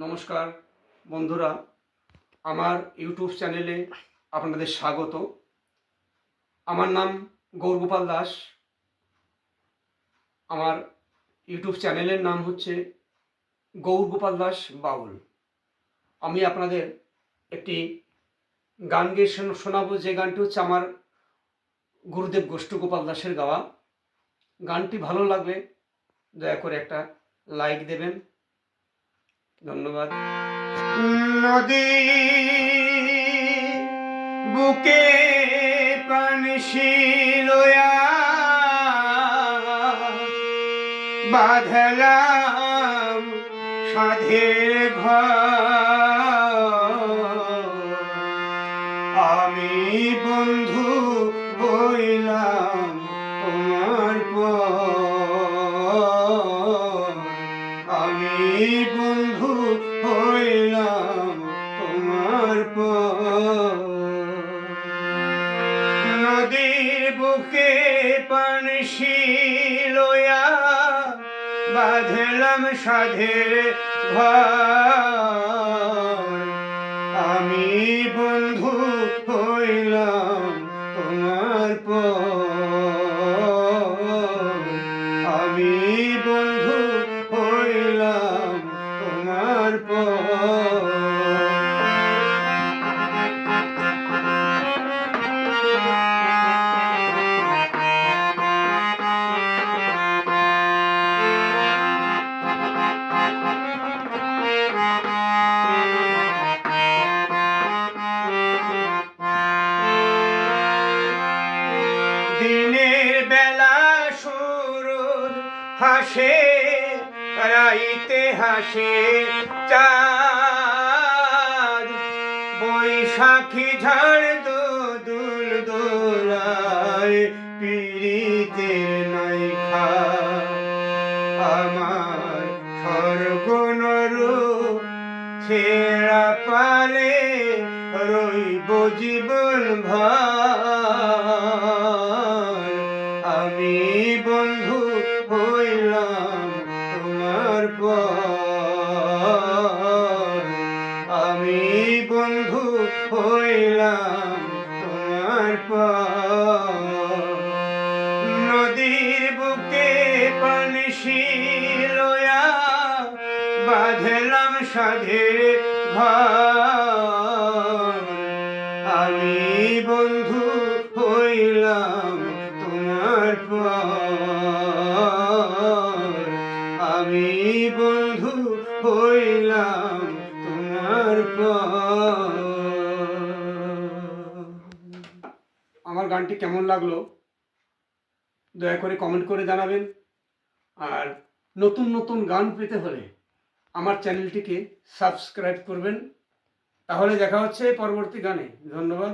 নমস্কার বন্ধুরা, আমার ইউটিউব চ্যানেলে আপনাদের স্বাগত। আমার নাম গৌরগোপাল দাস। আমার ইউটিউব চ্যানেলের নাম হচ্ছে গৌরগোপাল দাস বাউল। আমি আপনাদের একটি গান গেয়ে শোনাবো, যে গানটি হচ্ছে আমার গুরুদেব গোষ্ঠগোপাল দাসের গাওয়া। গানটি ভালো লাগলে দয়া করে একটা লাইক দেবেন। ধন্যবাদ। নদী বুকে পানশি লয়া বাঁধলাম সাধের ঘর, আমি বন্ধু হইলাম তোমার পর, আমি বন্ধু হইলাম তোমার পর। নদীর বুকে পানশি লয়া বাঁধলাম সাধের ঘর, আমি বন্ধু হইলাম তোমার পর, আমি বন্ধু হইলাম তোমার পর। দিনের বেলা সূরজ হাসে, রাইতে হাসে চাঁদ, বৈশাখী ঝড় দোদুল দোলায় পীড়িতের নাইখা, আমার স্বর্গ নরক ছেঁড়া পালে রইব জীবন ভর, আমি বন্ধু হইলাম তোমার পর, আমি বন্ধু হইলাম তোমার পর। নদীর বুকে পানশি লয়া বাঁধলাম সাধের ঘর, আমি বন্ধু হইলাম তোমার পর, আমি বন্ধু হইলাম তোমার পর। আমার গানটি কেমন লাগলো দয়া করে কমেন্ট করে জানাবেন। আর নতুন নতুন গান পেতে হলে আমার চ্যানেলটিকে সাবস্ক্রাইব করবেন। তাহলে দেখা হচ্ছে পরবর্তী গানে। ধন্যবাদ।